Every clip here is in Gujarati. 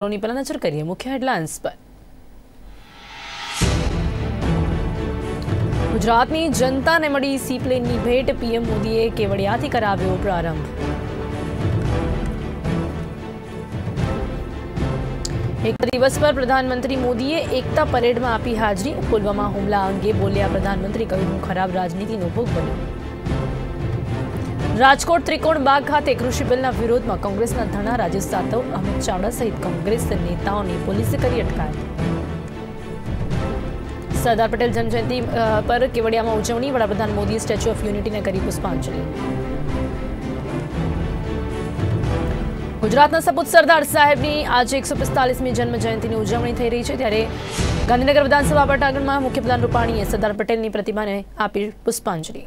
પહેલા નજર કરીએ મુખ્ય હેડલાઇન્સ પર। ગુજરાતની જનતાને મળી સી પ્લેનની ભેટ। પીએમ મોદીએ કેવડિયાથી કરાવ્યો પ્રારંભ। એકતા દિવસ પર પ્રધાનમંત્રી મોદીએ એકતા પરેડમાં આપી હાજરી। પુલવામા હુમલા અંગે બોલ્યા પ્રધાનમંત્રી, કહ્યું હું ખરાબ રાજનીતિનો ભોગ બન્યો। રાજકોટ ત્રિકોણ બાગ ખાતે કૃષિ બિલના વિરોધમાં કોંગ્રેસના ધરણા। રાજેશ સાતવ, અમિત ચાવડા સહિત કોંગ્રેસ नेताओं પોલીસે કરી અટકાયત। સરદાર પટેલ જન્મજયંતિ પર કેવડિયામાં ઉજવણી। વડાપ્રધાન મોદીએ સ્ટેચ્યુ ઓફ યુનિટીને કરી પુષ્પાંજલિ। ગુજરાતના સપૂત સરદાર સાહેબની આજે 145મી જન્મ જયંતિની ઉજવણી થઈ રહી છે, ત્યારે ગાંધીનગર વિધાનસભા પટાંગણમાં મુખ્યપ્રધાન રૂપાણીએ સરદાર પટેલની પ્રતિમાને આપી પુષ્પાંજલિ।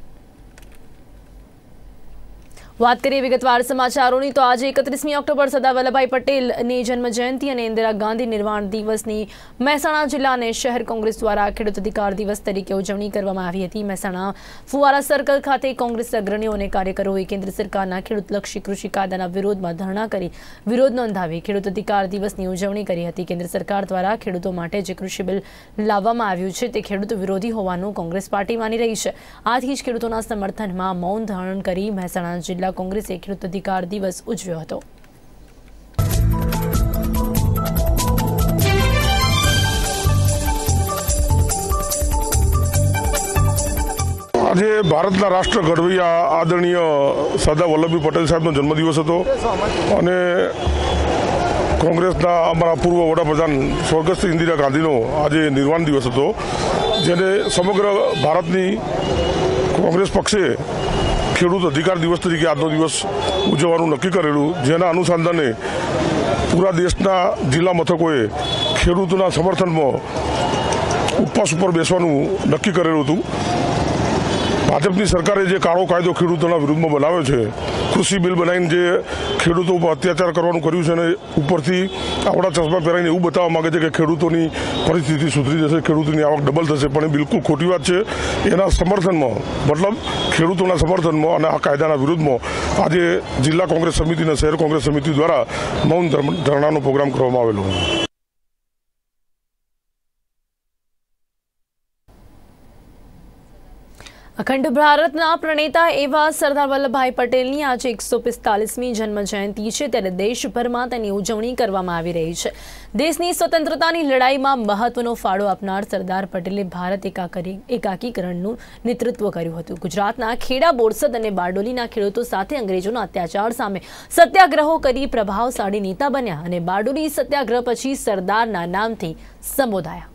વાત કરીએ વિગતવાર સમાચારોની તો આજે 31મી ઓક્ટોબર સરદાર વલ્લભભાઈ પટેલની જન્મ જયંતિ અને ઇન્દિરા ગાંધી નિર્વાણ દિવસની મહેસાણા જિલ્લા અને શહેર કોંગ્રેસ દ્વારા ખેડૂત અધિકાર દિવસ તરીકે ઉજવણી કરવામાં આવી હતી। મહેસાણા ફુવારા સર્કલ ખાતે કોંગ્રેસ અગ્રણીઓ અને કાર્યકરોએ કેન્દ્ર સરકારના ખેડૂતલક્ષી કૃષિ કાયદાના વિરોધમાં ધરણા કરી વિરોધ નોંધાવી ખેડૂત અધિકાર દિવસની ઉજવણી કરી હતી। કેન્દ્ર સરકાર દ્વારા ખેડૂતો માટે જે કૃષિ બિલ લાવવામાં આવ્યું છે તે ખેડૂત વિરોધી હોવાનું કોંગ્રેસ પાર્ટી માની રહી છે। આથી જ ખેડૂતોના સમર્થનમાં મૌન ધારણ કરી મહેસાણા જિલ્લા કોંગ્રેસે ખેડૂત અધિકાર દિવસ ઉજવ્યો હતો। आज भारतना राष्ट्र घड़वैया आदरणीय सरदार वल्लभभाई पटेल साहेबनो जन्मदिवस हतो अने कांग्रेसना अमरा पूर्व वडाप्रधान स्वर्गस्थ इंदिरा गांधीनो आज निर्वाण दिवस हतो, जेने समग्र भारतनी कांग्रेस पक्षे खेडूत अधिकार दिवस तरीके आजनो दिवस उजवવાનું नक्की करेलू, जेना अनुसंधाने पूरा देशना जिल्ला मथकोए खेडूतोना समर्थનમાં ઉપવાસ ઉપર બેસવાનું નક્કી કરેલું હતું। ભાજપની સરકારે જે કાળો કાયદો ખેડૂતોના વિરુદ્ધમાં બનાવ્યો છે, કૃષિ બિલ બનાવીને જે ખેડૂતો ઉપર અત્યાચાર કરવાનું કર્યું છે અને ઉપરથી આવડા ચશ્મા પહેરાવીને એવું બતાવવા માગે છે કે ખેડૂતોની પરિસ્થિતિ સુધરી જશે, ખેડૂતોની આવક ડબલ થશે, પણ એ બિલકુલ ખોટી વાત છે। એના સમર્થનમાં મતલબ ખેડૂતોના સમર્થનમાં અને આ કાયદાના વિરુદ્ધમાં આજે જિલ્લા કોંગ્રેસ સમિતિ અને શહેર કોંગ્રેસ સમિતિ દ્વારા મૌન ધરણાનો પ્રોગ્રામ કરવામાં આવેલો। અખંડ ભારતના પ્રણેતા એવા સરદાર વલ્લભભાઈ પટેલની આજે 145મી જન્મ જયંતિ છે, ત્યારે દેશભરમાં તેની ઉજવણી કરવામાં આવી રહી છે। દેશની સ્વતંત્રતાની લડાઈમાં મહત્વનો ફાળો આપનાર સરદાર પટેલે ભારત એકાકીકરણનું નેતૃત્વ કર્યું હતું। ગુજરાતના ખેડા, બોરસદ અને બારડોલીના ખેડૂતો સાથે અંગ્રેજોના અત્યાચાર સામે સત્યાગ્રહો કરી પ્રભાવશાળી નેતા બન્યા અને બારડોલી સત્યાગ્રહ પછી સરદારના નામથી સંબોધાયા।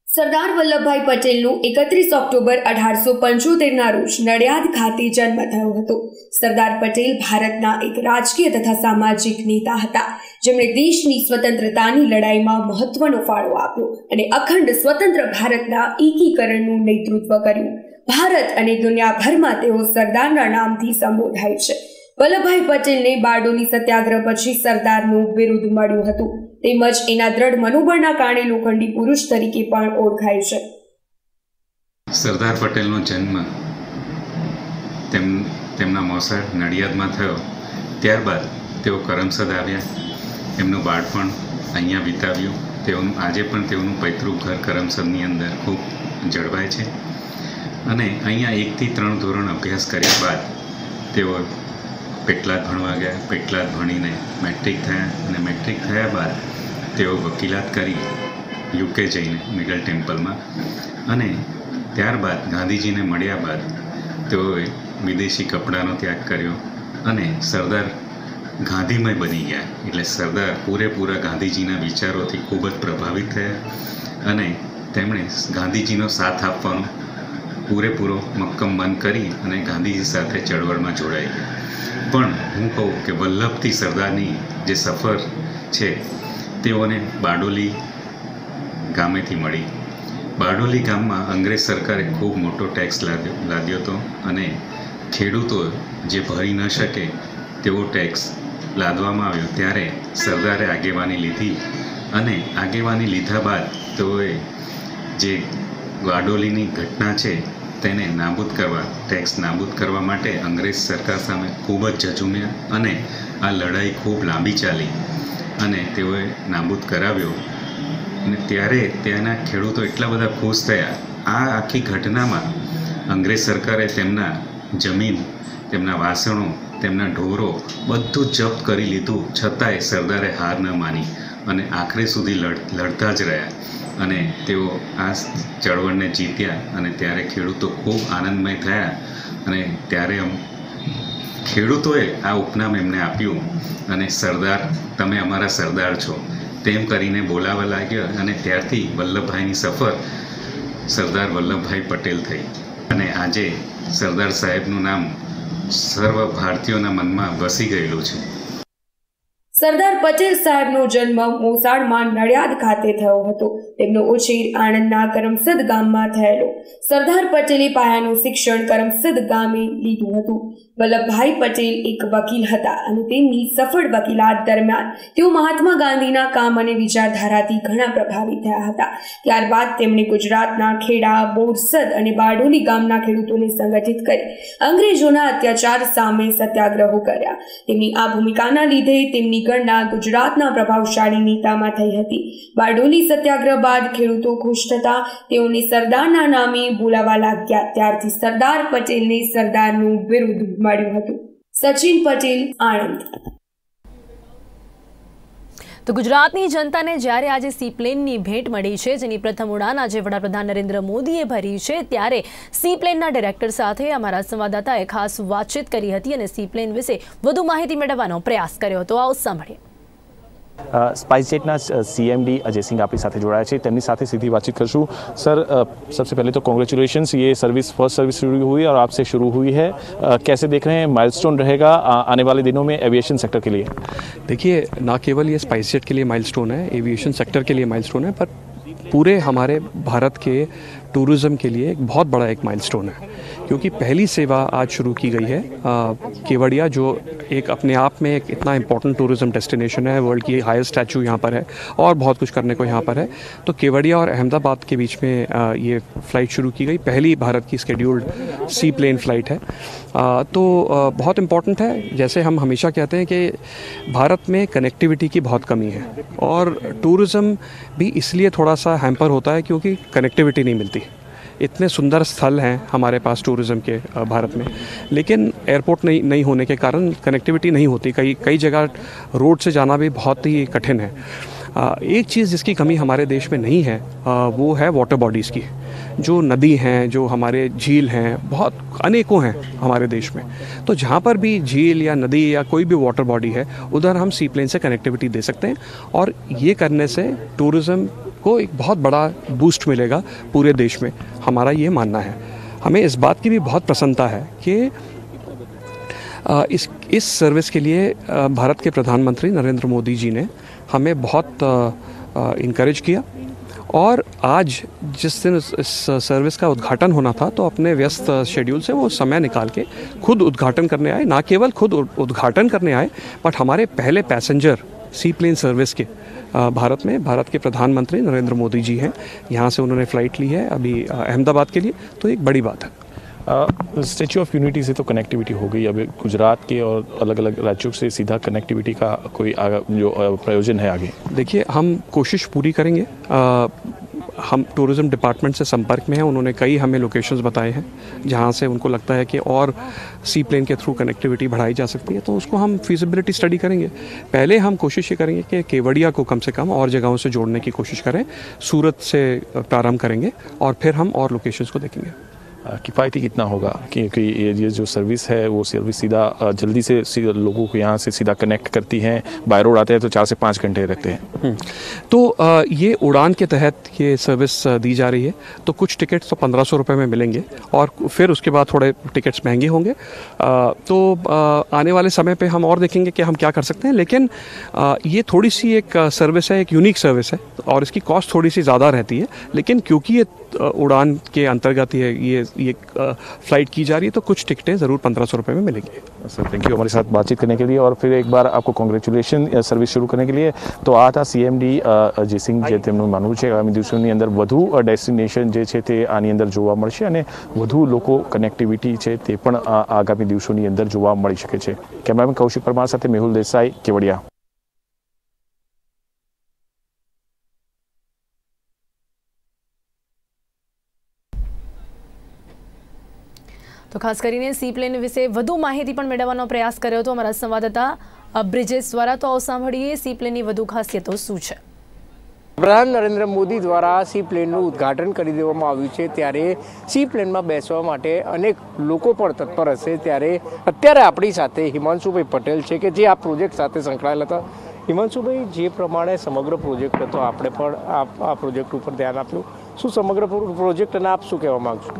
સરદાર વલ્લભભાઈ પટેલનું 31 ઓક્ટોબર 1875ના રોજ નડિયાદ ખાતે જન્મ થયો હતો। સરદાર પટેલ ભારતના એક રાજકીય તથા સામાજિક નેતા હતા, જેમણે દેશની સ્વતંત્રતાની લડાઈમાં મહત્વનો ફાળો આપ્યો અને અખંડ સ્વતંત્ર ભારતના એકીકરણનું નેતૃત્વ કર્યું। ભારત અને દુનિયાભરમાં તેઓ સરદારના નામથી સંબોધાય છે। વલ્લભભાઈ પટેલને બારડોલી સત્યાગ્રહ પછી સરદારનું બિરુદ મળ્યું હતું, તેમજ એના દ્રઢ મનોબળના કારણે લોખંડી પુરુષ તરીકે પણ ઓળખાય છે। સરદાર પટેલનો જન્મ તેમના મોસાળ નડિયાદમાં થયો, ત્યારબાદ તેઓ કરમસદ આવ્યા। એમનું બાળપણ અહીંયા વિતાવ્યું। તેઓનું આજે પણ તેઓનું પૈતૃક ઘર કરમસદની અંદર ખૂબ જળવાય છે અને અહીંયા 1 થી 3 ધોરણ અભ્યાસ કર્યા બાદ તેઓ પેટલાદ ભણવા ગયા। પેટલાદ ભણીને મેટ્રિક થયા અને મેટ્રિક થયા બાદ તેઓ વકીલાત કરી યુકે જઈને મિડલ ટેમ્પલમાં અને ત્યારબાદ ગાંધીજીને મળ્યા બાદ તેઓએ વિદેશી કપડાનો ત્યાગ કર્યો અને સરદાર ગાંધીમય બની ગયા। એટલે સરદાર પૂરેપૂરા ગાંધીજીના વિચારોથી ખૂબ જ પ્રભાવિત થયા અને તેમણે ગાંધીજીનો સાથ આપવાનો પૂરેપૂરો મક્કમ મન કરી અને ગાંધીજી સાથે ચળવળમાં જોડાઈ ગયા। પણ હું કહું કે વલ્લભથી સરદારની જે સફર છે તેઓને બારડોલી ગામેથી મળી। બારડોલી ગામમાં અંગ્રેજ સરકારે ખૂબ મોટો ટેક્સ લાદ્યો હતો અને ખેડૂતો જે ભરી ન શકે તેવો ટેક્સ લાદવામાં આવ્યો, ત્યારે સરદારે આગેવાની લીધી અને આગેવાની લીધા બાદ તેઓએ જે બારડોલીની ઘટના છે તેને નાબૂદ કરવા, ટેક્સ નાબૂદ કરવા માટે અંગ્રેજ સરકાર સામે ખૂબ જ ઝઝૂમ્યા અને આ લડાઈ ખૂબ લાંબી ચાલી અને તેઓએ નાબૂદ કરાવ્યો. અને ત્યારે ત્યાંના ખેડૂતો એટલા બધા ખુશ થયા. આ આખી ઘટનામાં અંગ્રેજ સરકારે તેમના જમીન, તેમના વાસણો, તેમના ઢોરો બધું જ જપ્ત કરી લીધું. છતાંય સરદારે હાર ન માની અને આખરે સુધી લડતા જ રહ્યા અને તેઓ આ ચળવળને જીત્યા. અને ત્યારે ખેડૂતો ખૂબ આનંદમય થયા અને ત્યારે ખેડૂતોએ આ ઉપનામ એમને આપ્યું અને સરદાર, તમે અમારા સરદાર છો તેમ કરીને બોલાવવા લાગ્યા. અને ત્યારથી વલ્લભભાઈની સફર સરદાર વલ્લભભાઈ પટેલ થઈ અને આજે સરદાર સાહેબનું નામ સર્વ ભારતીયોના મનમાં વસી ગયેલું છે. સરદાર પટેલ સાહેબનો જન્મ મોસાળમાં નડિયાદ ખાતે થયો હતો. તેમનો ઉછેર આણંદના કરમસદ ગામમાં થયેલો. સરદાર પટેલે પાયાનું શિક્ષણ કરમસદ ગામે લીધું હતું. વલ્લભભાઈ પટેલ એક વકીલ હતા અને તેમની સફળ વકીલાત દરમિયાન તેઓ મહાત્મા ગાંધીના કામ અને વિચારધારાથી ઘણા પ્રભાવિત થયા હતા. ત્યારબાદ તેમણે ગુજરાતના ખેડા, બોરસદ અને બારડોલી ગામના ખેડૂતોને સંગઠિત કરી અંગ્રેજોના અત્યાચાર સામે સત્યાગ્રહો કર્યા. તેમની આ ભૂમિકાના લીધે તેમની ગણના ગુજરાતના પ્રભાવશાળી નેતામાં થઈ હતી. બારડોલી સત્યાગ્રહ બાદ ખેડૂતો ખુશ થતા તેઓને સરદારના નામે બોલાવા લાગ્યા. ત્યારથી સરદાર પટેલને સરદારનું બિરુદ મળ્યું હતું. સચિન પટેલ, આણંદ. તો ગુજરાતની જનતાને જ્યારે આજે સીપ્લેનની ભેટ મળી છે, જેની પ્રથમ ઉડાન આજે વડાપ્રધાન નરેન્દ્ર મોદીએ ભરી છે, ત્યારે સીપ્લેનના ડાયરેક્ટર સાથે અમારા સંવાદદાતાએ ખાસ વાતચીત કરી હતી અને સીપ્લેન વિશે વધુ માહિતી મેળવવાનો પ્રયાસ કર્યો હતો. આવો સાંભળીએ. स्पाइसजेटना CMD अजय सिंह आपकी साथ जोड़ाया है, તેમની સાથે सीधी बातचीत करशूँ. सर, सबसे पहले तो कॉन्ग्रेचुलेशंस, ये सर्विस फर्स्ट सर्विस शुरू हुई और आपसे शुरू हुई है. कैसे देख रहे हैं, माइलस्टोन रहेगा आने वाले दिनों में एविएशन सेक्टर के लिए? देखिए, ना केवल ये स्पाइसजेट के लिए माइलस्टोन है, एविएशन सेक्टर के लिए माइलस्टोन है, पर पूरे हमारे भारत के टूरिज़्म के लिए एक बहुत बड़ा एक माइलस्टोन है, क्योंकि पहली सेवा आज शुरू की गई है. केवड़िया जो एक अपने आप में एक इतना इम्पोर्टेंट टूरिज़्म डेस्टिनेशन है, वर्ल्ड की हाईएस्ट स्टैचू यहाँ पर है और बहुत कुछ करने को यहाँ पर है. तो केवड़िया और अहमदाबाद के बीच में ये फ़्लाइट शुरू की गई, पहली भारत की स्केड्यूल्ड सी प्लेन फ़्लाइट है. तो बहुत इम्पोर्टेंट है. जैसे हम हमेशा कहते हैं कि भारत में कनेक्टिविटी की बहुत कमी है और टूरिज़्म भी इसलिए थोड़ा सा हैम्पर होता है क्योंकि कनेक्टिविटी नहीं मिलती. इतने सुंदर स्थल हैं हमारे पास टूरिज़्म के भारत में, लेकिन एयरपोर्ट नहीं होने के कारण कनेक्टिविटी नहीं होती. कई जगह रोड से जाना भी बहुत ही कठिन है. एक चीज़ जिसकी कमी हमारे देश में नहीं है वो है वाटर बॉडीज़ की. जो नदी हैं, जो हमारे झील हैं, बहुत अनेकों हैं हमारे देश में. तो जहाँ पर भी झील या नदी या कोई भी वाटर बॉडी है, उधर हम सी प्लेन से कनेक्टिविटी दे सकते हैं और ये करने से टूरिज़्म को एक बहुत बड़ा बूस्ट मिलेगा पूरे देश में. हमारा ये मानना है. हमें इस बात की भी बहुत प्रसन्नता है कि इस सर्विस के लिए भारत के प्रधानमंत्री नरेंद्र मोदी जी ने हमें बहुत इनकरेज किया और आज जिस दिन इस सर्विस का उद्घाटन होना था तो अपने व्यस्त शेड्यूल से वो समय निकाल के खुद उद्घाटन करने आए. ना केवल खुद उद्घाटन करने आए, बट हमारे पहले पैसेंजर सी प्लेन सर्विस के भारत में भारत के प्रधानमंत्री नरेंद्र मोदी जी हैं. यहाँ से उन्होंने फ़्लाइट ली है अभी अहमदाबाद के लिए, तो एक बड़ी बात है. स्टैच्यू ऑफ यूनिटी से तो कनेक्टिविटी हो गई, अब गुजरात के और अलग अलग राज्यों से सीधा कनेक्टिविटी का कोई जो प्रयोजन है आगे? देखिए, हम कोशिश पूरी करेंगे. हम टूरिज़्म डिपार्टमेंट से संपर्क में हैं. उन्होंने कई हमें लोकेशंस बताए हैं जहां से उनको लगता है कि और सी प्लेन के थ्रू कनेक्टिविटी बढ़ाई जा सकती है, तो उसको हम फीजिबिलिटी स्टडी करेंगे. पहले हम कोशिश ये करेंगे कि केवड़िया को कम से कम और जगहों से जोड़ने की कोशिश करें. सूरत से प्रारंभ करेंगे और फिर हम और लोकेशंस को देखेंगे. किफ़ायती कितना होगा, क्योंकि ये जो सर्विस है वो सर्विस सीधा जल्दी से लोगों को यहाँ से सीधा कनेक्ट करती हैं. बाय रोड आते हैं तो 4 से 5 घंटे लगते हैं. तो ये उड़ान के तहत ये सर्विस दी जा रही है. तो कुछ टिकट्स तो 1500 रुपये में मिलेंगे और फिर उसके बाद थोड़े टिकट्स महंगे होंगे. तो आने वाले समय पे हम और देखेंगे कि हम क्या कर सकते हैं. लेकिन ये थोड़ी सी एक सर्विस है, एक यूनिक सर्विस है और इसकी कॉस्ट थोड़ी सी ज़्यादा रहती है. लेकिन क्योंकि ये उड़ान के अंतर्गत ये फ़्लाइट की जा रही है, तो कुछ टिकटें ज़रूर 1500 रुपये में मिलेंगी। सर थैंक यू हमारे साथ बातचीत करने के लिए, और फिर एक बार आपको કોંગ્રેચ્યુલેશન सर्विस शुरू करने के लिए। तो આ હતા સીએમડી અજય સિંહ, જે તેમનું માનવું છે આગામી દિવસોની અંદર વધુ ડેસ્ટિનેશન જે છે તે આની અંદર જોવા મળશે અને વધુ લોકો કનેક્ટિવિટી છે તે પણ આગામી દિવસોની અંદર જોવા મળી શકે છે। કેમેરામેન કૌશિક પરમાર સાથે મેહુલ દેસાઈ, કેવડિયા। તો ખાસ કરીને સી પ્લેન વિશે વધુ માહિતી પણ મેળવવાનો પ્રયાસ કર્યો હતો અમારા સંવાદદાતા બ્રિજેશ દ્વારા। તો આવો સાંભળીએ સી પ્લેનની વધુ ખાસિયતો શું છે। પ્રધાન નરેન્દ્ર મોદી દ્વારા સી પ્લેનનું ઉદ્ઘાટન કરી દેવામાં આવ્યું છે, ત્યારે સી પ્લેનમાં બેસવા માટે અનેક લોકો પણ તત્પર હશે। ત્યારે અત્યારે આપણી સાથે હિમાંશુભાઈ પટેલ છે કે જે આ પ્રોજેક્ટ સાથે સંકળાયેલા હતા। હિમાંશુભાઈ, જે પ્રમાણે સમગ્ર પ્રોજેક્ટ હતો, આપણે પણ આ પ્રોજેક્ટ ઉપર ધ્યાન આપ્યું, શું સમગ્ર પ્રોજેક્ટ અને આપ શું કહેવા માગશો?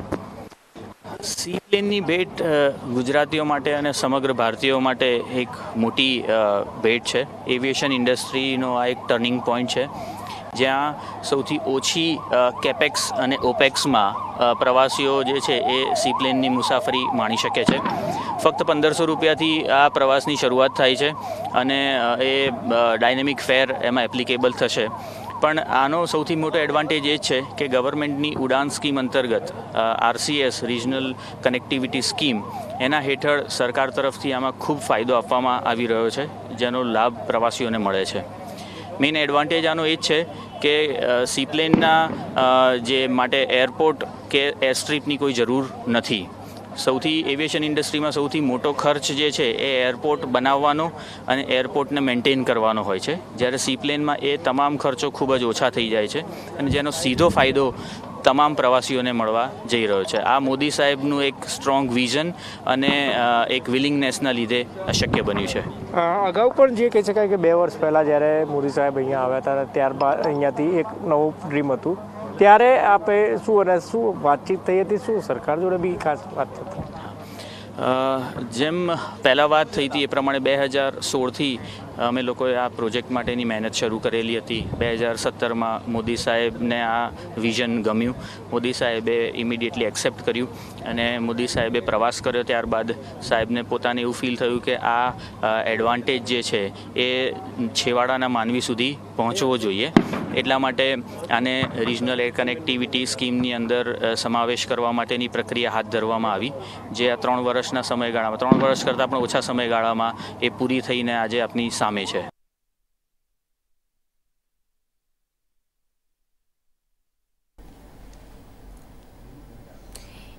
સી પ્લેનની ભેટ ગુજરાતીઓ માટે અને સમગ્ર ભારતીયો માટે એક મોટી ભેટ છે। એવિએશન ઇન્ડસ્ટ્રીનો આ એક ટર્નિંગ પોઈન્ટ છે, જ્યાં સૌથી ઓછી કેપેક્સ અને ઓપેક્સમાં પ્રવાસીઓ જે છે એ સી પ્લેનની મુસાફરી માણી શકે છે। ફક્ત 1500 રૂપિયાથી આ પ્રવાસની શરૂઆત થાય છે અને એ ડાયનેમિક ફેર એમાં એપ્લિકેબલ થશે। પણ આનો સૌથી મોટો એડવાન્ટેજ એ છે કે ગવર્મેન્ટની ઉડાન સ્કીમ અંતર્ગત RCS રિજનલ કનેક્ટિવિટી સ્કીમ એના હેઠળ સરકાર તરફથી આમાં ખૂબ ફાયદો આપવામાં આવી રહ્યો છે, જેનો લાભ પ્રવાસીઓને મળે છે। મેઇન એડવાન્ટેજ આનો એ જ છે કે સી પ્લેનના જે માટે એરપોર્ટ કે એરસ્ટ્રીપની કોઈ જરૂર નથી। સૌથી એવિએશન ઇન્ડસ્ટ્રીમાં સૌથી મોટો ખર્ચ જે છે એ એરપોર્ટ બનાવવાનો અને એરપોર્ટને મેન્ટેન કરવાનો હોય છે, જ્યારે સી પ્લેનમાં એ તમામ ખર્ચો ખૂબ જ ઓછા થઈ જાય છે અને જેનો સીધો ફાયદો તમામ પ્રવાસીઓને મળવા જઈ રહ્યો છે। આ મોદી સાહેબનું એક સ્ટ્રોંગ વિઝન અને એક વિલિંગનેસના લીધે શક્ય બન્યું છે। અગાઉ પણ જે કહી શકાય કે 2 વર્ષ પહેલાં જ્યારે મોદી સાહેબ અહીંયા આવ્યા હતા, ત્યારબાદ અહીંયાથી એક નવું ડ્રીમ હતું, ત્યારે આપે શું અને શું વાતચીત થઈ હતી, શું સરકાર જોડે બી ખાસ વાત હતી? જેમ પહેલાં વાત થઈ હતી એ પ્રમાણે 2016થી અમે લોકોએ આ પ્રોજેક્ટ માટેની મહેનત શરૂ કરેલી હતી। 2017માં મોદી સાહેબને આ વિઝન ગમ્યું, મોદી સાહેબે ઇમિડિયેટલી એક્સેપ્ટ કર્યું અને મોદી સાહેબે પ્રવાસ કર્યો। ત્યારબાદ સાહેબને પોતાને એવું ફીલ થયું કે આ એડવાન્ટેજ જે છે એ છેવાડાના માનવી સુધી પહોંચવો જોઈએ, એટલા માટે આને રિજનલ એર કનેક્ટિવિટી સ્કીમની અંદર સમાવેશ કરવા માટેની પ્રક્રિયા હાથ ધરવામાં આવી, જે આ 3 વર્ષના સમયગાળામાં, 3 વર્ષ કરતાં પણ ઓછા સમયગાળામાં એ પૂરી થઈને આજે આપની સામે છે।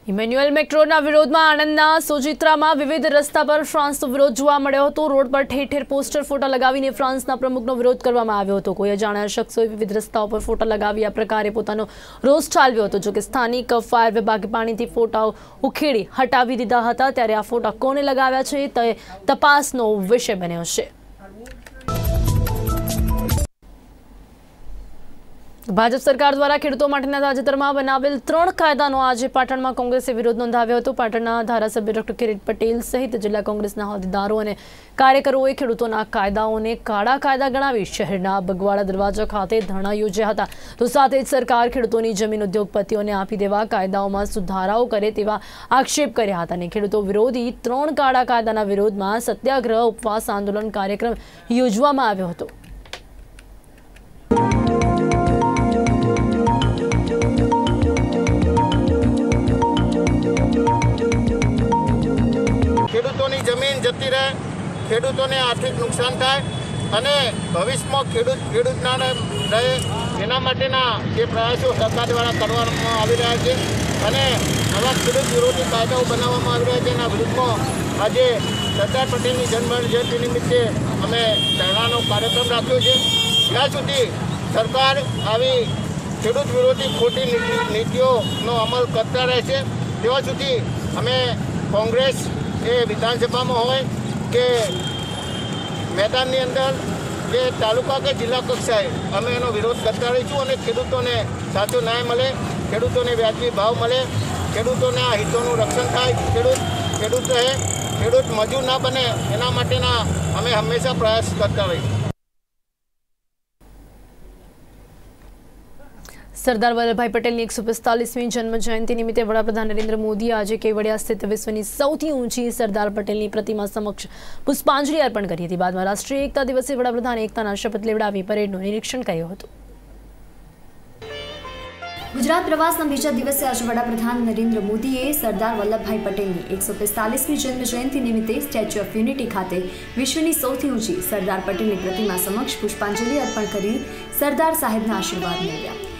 ઇમેન્યુઅલ મેટ્રોના વિરોધમાં આણંદના સોજિત્રામાં વિવિધ રસ્તા પર ફ્રાન્સનો વિરોધ જોવા મળ્યો હતો। રોડ પર ઠેર ઠેર પોસ્ટર, ફોટા લગાવીને ફ્રાન્સના પ્રમુખનો વિરોધ કરવામાં આવ્યો હતો। કોઈ અજાણ્યા શખ્સોએ વિવિધ રસ્તાઓ પર ફોટા લગાવી આ પ્રકારે પોતાનો રોષ ઠાલવ્યો હતો। જોકે સ્થાનિક ફાયર વિભાગે પાણીથી ફોટાઓ ઉખેડી હટાવી દીધા હતા। ત્યારે આ ફોટા કોને લગાવ્યા છે તે તપાસનો વિષય બન્યો છે। ભાજપ સરકાર દ્વારા ખેડૂતો માટેના તાજેતરમાં બનાવેલ 3 કાયદાનો આજે પાટણમાં કોંગ્રેસે વિરોધ નોંધાવ્યો હતો। પાટણના ધારાસભ્ય ડોક્ટર કિરીટ પટેલ સહિત જિલ્લા કોંગ્રેસના હોદ્દેદારો અને કાર્યકરોએ ખેડૂતોના કાયદાઓને કાળા કાયદા ગણાવી શહેરના બગવાડા દરવાજા ખાતે ધરણા યોજ્યા હતા। તો સાથે જ સરકાર ખેડૂતોની જમીન ઉદ્યોગપતિઓને આપી દેવા કાયદાઓમાં સુધારાઓ કરે તેવા આક્ષેપ કર્યા હતા અને ખેડૂતો વિરોધી 3 કાળા કાયદાના વિરોધમાં સત્યાગ્રહ, ઉપવાસ, આંદોલન કાર્યક્રમ યોજવામાં આવ્યો હતો। ખેડૂતોની જમીન જતી રહે, ખેડૂતોને આર્થિક નુકસાન થાય અને ભવિષ્યમાં ખેડૂત ના રહે એના માટેના જે પ્રયાસો સરકાર દ્વારા કરવામાં આવી રહ્યા છે અને આવા ખેડૂત વિરોધી કાયદાઓ બનાવવામાં આવી રહ્યા છે, એના વિરુદ્ધમાં આજે સરદાર પટેલની જન્મજયંતિ નિમિત્તે અમે ધરણાનો કાર્યક્રમ રાખ્યો છે। જ્યાં સુધી સરકાર આવી ખેડૂત વિરોધી ખોટી નીતિઓનો અમલ કરતા રહે છે ત્યાં સુધી અમે કોંગ્રેસ એ વિધાનસભામાં હોય કે મેદાનની અંદર કે તાલુકા કે જિલ્લા કક્ષાએ અમે એનો વિરોધ કરતા રહીશું અને ખેડૂતોને સાચો ન્યાય મળે, ખેડૂતોને વ્યાજબી ભાવ મળે, ખેડૂતોના હિતોનું રક્ષણ થાય, ખેડૂત રહે, ખેડૂત મજૂર ના બને, એના માટેના અમે હંમેશા પ્રયાસ કરતા રહીશું। સરદાર વલ્લભભાઈ પટેલની 145મી જન્મ જયંતિ નિમિત્તે વડાપ્રધાન નરેન્દ્ર મોદી આજે કેવડિયા સ્થિત વિશ્વની સૌથી ઊંચી સરદાર પટેલની પ્રતિમા સમક્ષ પુષ્પાંજલિ અર્પણ કરી હતી। બાદમાં રાષ્ટ્રીય એકતા દિવસે વડાપ્રધાને એકતાના શપથ લેવડાવી પરેડનું નિરીક્ષણ કર્યું હતું। ગુજરાત પ્રવાસના બીજા દિવસે આજે વડાપ્રધાન નરેન્દ્ર મોદીએ સરદાર વલ્લભભાઈ પટેલની 145મી જન્મ જયંતિ નિમિત્તે સ્ટેચ્યુ ઓફ યુનિટી ખાતે વિશ્વની સૌથી ઊંચી સરદાર પટેલની પ્રતિમા સમક્ષ પુષ્પાંજલિ અર્પણ કરી સરદાર સાહેબના આશીર્વાદ મેળવ્યા।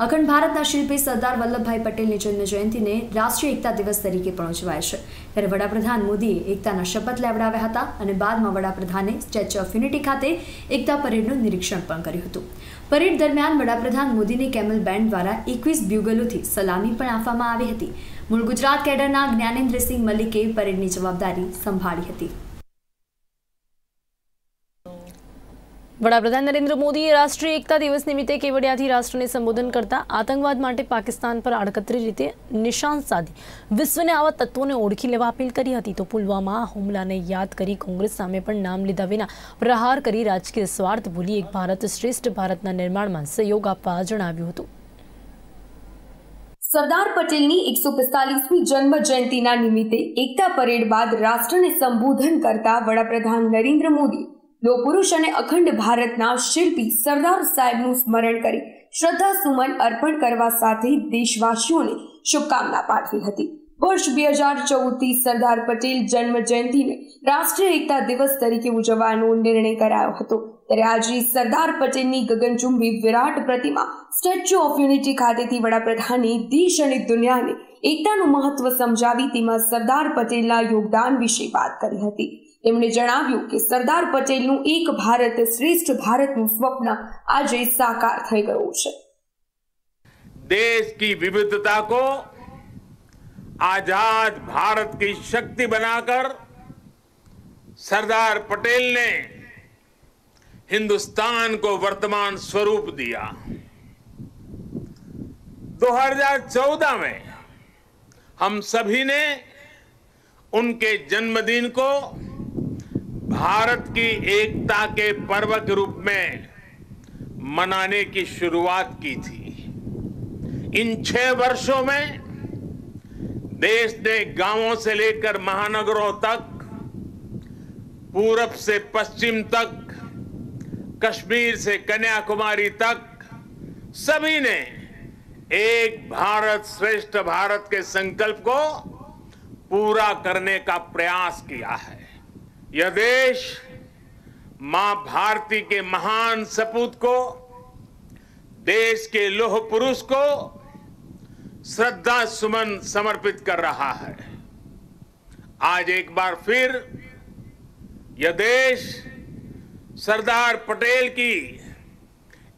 અખંડ ભારતના શિલ્પી સરદાર વલ્લભભાઈ પટેલની જન્મ જયંતિને રાષ્ટ્રીય એકતા દિવસ તરીકે પણ ઉજવાય છે। ત્યારે વડાપ્રધાન મોદીએ એકતાના શપથ લેવડાવ્યા હતા અને બાદમાં વડાપ્રધાને સ્ટેચ્યુ ઓફ યુનિટી ખાતે એકતા પરેડનું નિરીક્ષણ પણ કર્યું હતું। પરેડ દરમિયાન વડાપ્રધાન મોદીને કેમલ બેન્ડ દ્વારા 21 બ્યુગલોથી સલામી પણ આપવામાં આવી હતી। મૂળ ગુજરાત કેડરના જ્ઞાનેન્દ્રસિંહ મલિકે પરેડની જવાબદારી સંભાળી હતી। વડાપ્રધાન નરેન્દ્ર મોદીએ રાષ્ટ્રીય એકતા દિવસ નિમિત્તે કેવડિયાથી રાષ્ટ્રને સંબોધન કરતા આતંકવાદ માટે પાકિસ્તાન પર આડકતરી રીતે નિશાન સાધી વિશ્વને આવા તત્વોને ઓળખી લેવા અપીલ કરી હતી। તો પુલવામા હુમલાને યાદ કરી કોંગ્રેસ સામે પણ નામ લીધા વિના પ્રહાર કરી રાજકીય સ્વાર્થ ભૂલી એક ભારત શ્રેષ્ઠ ભારતના નિર્માણમાં સહયોગ આપવા જણાવ્યું હતું। સરદાર પટેલની 145મી જન્મ જયંતિના નિમિત્તે એકતા પરેડ બાદ રાષ્ટ્રને સંબોધન કરતા વડાપ્રધાન નરેન્દ્ર મોદી લોહપુરુષ અને અખંડ ભારતના શિલ્પી સરદાર સાહેબનું સ્મરણ કરી શ્રદ્ધા સુમન અર્પણ કરવા સાથે દેશવાસીઓને શુભકામના પાઠવી હતી। વર્ષ 2014થી સરદાર પટેલ જન્મ જયંતિને રાષ્ટ્રીય એકતા દિવસ તરીકે ઉજવવાનો નિર્ણય કરાયો હતો। ત્યારે આજે સરદાર પટેલની ગગનચુંબી વિરાટ પ્રતિમા સ્ટેચ્યુ ઓફ યુનિટી ખાતેથી વડાપ્રધાને દેશ અને દુનિયાને એકતાનું મહત્વ સમજાવી તેમાં સરદાર પટેલના યોગદાન વિશે વાત કરી હતી। તેમણે જણાવ્યું કે સરદાર પટેલનું એક ભારત શ્રેષ્ઠ ભારતનું સ્વપ્ન આજે સાકાર થઈ ગયું છે। देश की विविधता को आजाद भारत की शक्ति बनाकर सरदार पटेल ने हिंदुस्तान को वर्तमान स्वरूप दिया। 2014 में हम सभी ने उनके जन्मदिन को भारत की एकता के पर्व के रूप में मनाने की शुरुआत की थी। इन 6 वर्षों में देश ने गांवों से लेकर महानगरों तक, पूरब से पश्चिम तक, कश्मीर से कन्याकुमारी तक सभी ने एक भारत श्रेष्ठ भारत के संकल्प को पूरा करने का प्रयास किया है। यह देश मां भारती के महान सपूत को, देश के लौह पुरुष को श्रद्धा सुमन समर्पित कर रहा है। आज एक बार फिर यह देश सरदार पटेल की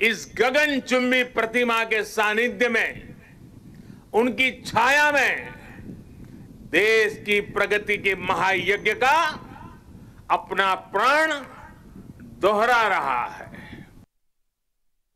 इस गगनचुंबी प्रतिमा के सानिध्य में, उनकी छाया में देश की प्रगति के महायज्ञ का अपना प्राण दोहरा रहा है।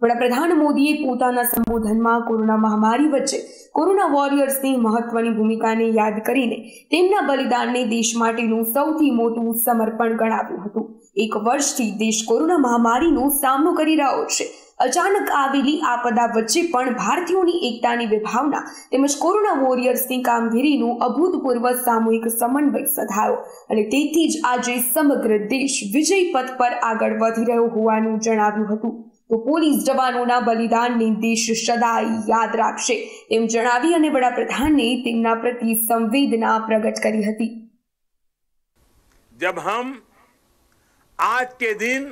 વડાપ્રધાન મોદીએ પોતાના સંબોધનમાં કોરોના મહામારી વચ્ચે કોરોના વોરિયર્સની મહત્વની ભૂમિકાને યાદ કરીને તેમના બલિદાનને દેશ માટેનું સૌથી મોટું સમર્પણ ગણાવ્યું હતું। એક વર્ષથી દેશ કોરોના મહામારીનો સામનો કરી રહ્યો છે। અચાનક આવેલી આપદા વચ્ચે પણ ભારતીયોની એકતાની વિભાવના તેમજ કોરોના વોરિયર્સની કામગીરીનું અભૂતપૂર્વ સામૂહિક સમન્વય સધાયો અને તેથી જ આજે સમગ્ર દેશ વિજય પથ પર આગળ વધી રહ્યો હોવાનું જણાવ્યું હતું। તો પોલીસ જવાનોના બલિદાનને દેશ સદાય યાદ રાખશે એમ જણાવી અને વડાપ્રધાને તેમના પ્રતિ સંવેદના પ્રગટ કરી હતી। जब हम आज के दिन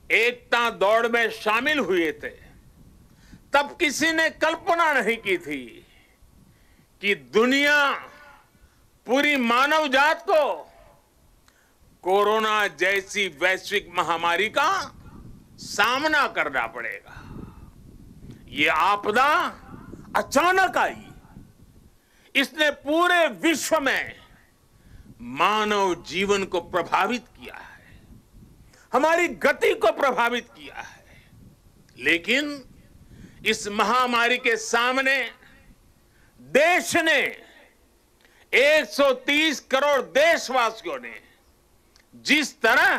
एकता दौड़ में शामिल हुए थे, तब किसी ने कल्पना नहीं की थी कि दुनिया, पूरी मानव जात को कोरोना जैसी वैश्विक महामारी का सामना करना पड़ेगा। ये आपदा अचानक आई, इसने पूरे विश्व में मानव जीवन को प्रभावित किया है। हमारी गति को प्रभावित किया है। लेकिन इस महामारी के सामने देश ने 130 करोड़ देशवासियों ने जिस तरह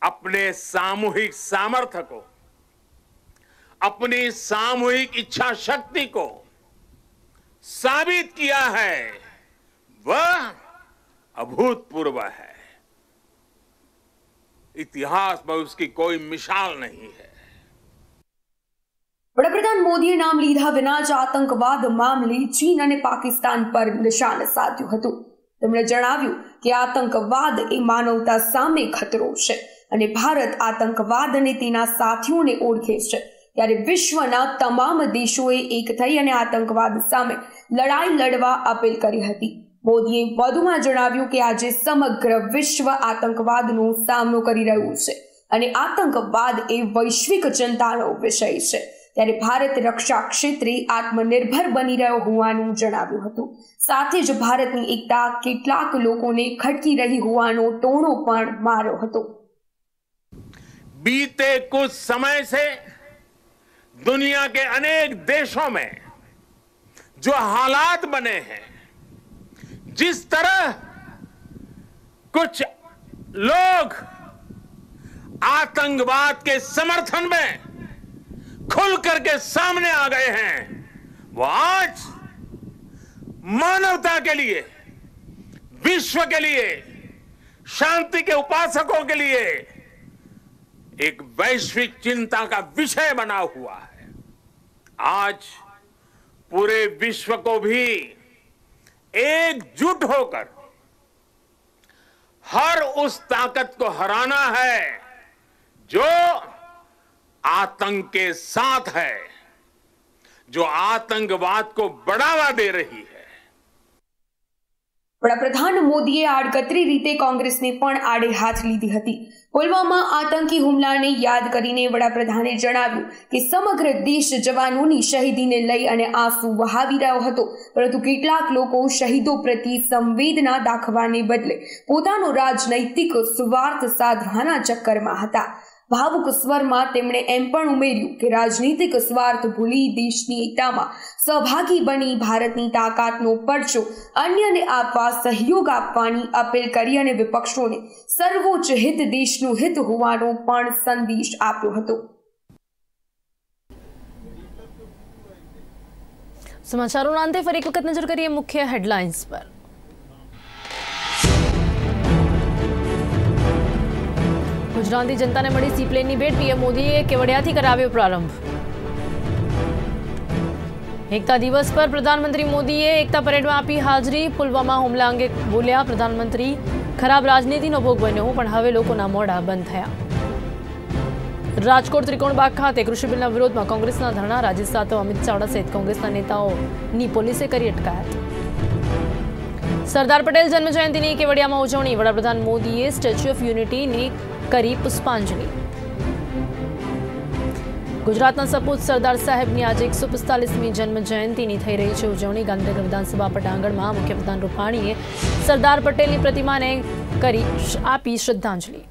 अपने सामूहिक सामर्थ्य को, अपनी सामूहिक इच्छा शक्ति को साबित किया है, वह अभूतपूर्व है। इतिहास में उसकी कोई मिसाल नहीं है। વડાપ્રધાન મોદીએ નામ લીધા વિના જ આતંકવાદ મામલે ચીન અને પાકિસ્તાન પર નિશાન સાધ્યું હતું। તેમણે જણાવ્યું કે આતંકવાદ એ માનવતા સામે ખતરો છે અને ભારત આતંકવાદ અને તેના સાથીઓને ઓળખે છે। ત્યારે વિશ્વના તમામ દેશોએ એક થઈ અને આતંકવાદ સામે લડાઈ લડવા અપીલ કરી હતી। મોદીએ વધુમાં જણાવ્યું કે આજે સમગ્ર વિશ્વ આતંકવાદનો સામનો કરી રહ્યું છે અને આતંકવાદ એ વૈશ્વિક ચિંતાનો વિષય છે। ત્યારે ભારત રક્ષા ક્ષેત્રે આત્મનિર્ભર બની રહ્યો હોવાનું જણાવ્યું હતું। સાથે જ ભારતની એકતા કેટલાક લોકોને ખટકી રહી હોવાનો ટોણો પણ માર્યો હતો। बीते कुछ समय से दुनिया के अनेक देशों में जो हालात बने हैं, जिस तरह कुछ लोग आतंकवाद के समर्थन में खुल करके सामने आ गए हैं, वो आज मानवता के लिए, विश्व के लिए, शांति के उपासकों के लिए एक वैश्विक चिंता का विषय बना हुआ है। आज पूरे विश्व को भी एकजुट होकर हर उस ताकत को हराना है जो आतंक के साथ है, जो आतंकवाद को बढ़ावा दे रही है। વડાપ્રધાન મોદીએ આડકતરી રીતે કોંગ્રેસને પણ આડે હાથ લીધી હતી। પુલવામા આતંકી હુમલાને યાદ કરીને વડાપ્રધાને જણાવ્યું કે સમગ્ર દેશ જવાનોની શહીદીને લઈ અને આંસુ વહાવી રહ્યો હતો, પરંતુ કેટલાક લોકો શહીદો પ્રત્યે સંવેદના દાખવવાને બદલે પોતાનો રાજનૈતિક સ્વાર્થ સાધવાના ચક્કરમાં હતા। ભાવુક સ્વરમાં તેમણે એમ પણ ઉમેર્યું કે રાજનીતિક સ્વાર્થ ભૂલી દેશની એકતામાં સહભાગી બની ભારતની તાકાતનો પરચો અન્યને આપવા સહયોગ આપવાની અપીલ કરી અને વિપક્ષોને સર્વોચ્ચ હિત દેશનું હિત હોવાનો પણ સંદેશ આપ્યો હતો। સમાચારોના અંતે ફરી એક વખત નજર કરીએ મુખ્ય હેડલાઇન્સ પર। ગુજરાતની જનતાને મળી સી પ્લેનની ભેટ। પીએમ મોદીએ કેવડિયાથી કરાવ્યો પ્રારંભ। એકતા દિવસ પર પ્રધાનમંત્રી મોદીએ એકતા પરેડમાં આપી હાજરી। પુલવામા હુમલા અંગે બોલ્યા પ્રધાનમંત્રી, ખરાબ રાજનીતિનો ભોગ બન્યો પણ હવે લોકોના મોઢા બંધ થયા। રાજકોટ ત્રિકોણબાગ ખાતે કૃષિ બિલના વિરોધમાં કોંગ્રેસના ધરણા। રાજેશ સાતવ, અમિત ચાવડા સહિત કોંગ્રેસના નેતાઓની પોલીસે કરી અટકાયત। સરદાર પટેલ જન્મજયંતિની કેવડિયામાં ઉજવણી। વડાપ્રધાન મોદીએ સ્ટેચ્યુ ઓફ યુનિટીની કરી પુષ્પાંજલિ। ગુજરાતના સપૂત સરદાર સાહેબની આજે 145મી જન્મ જયંતિની થઈ રહી છે ઉજવણી। ગાંધીનગર વિધાનસભા પટાંગણમાં મુખ્યપ્રધાન રૂપાણીએ સરદાર પટેલની પ્રતિમાને કરી આપી શ્રદ્ધાંજલિ।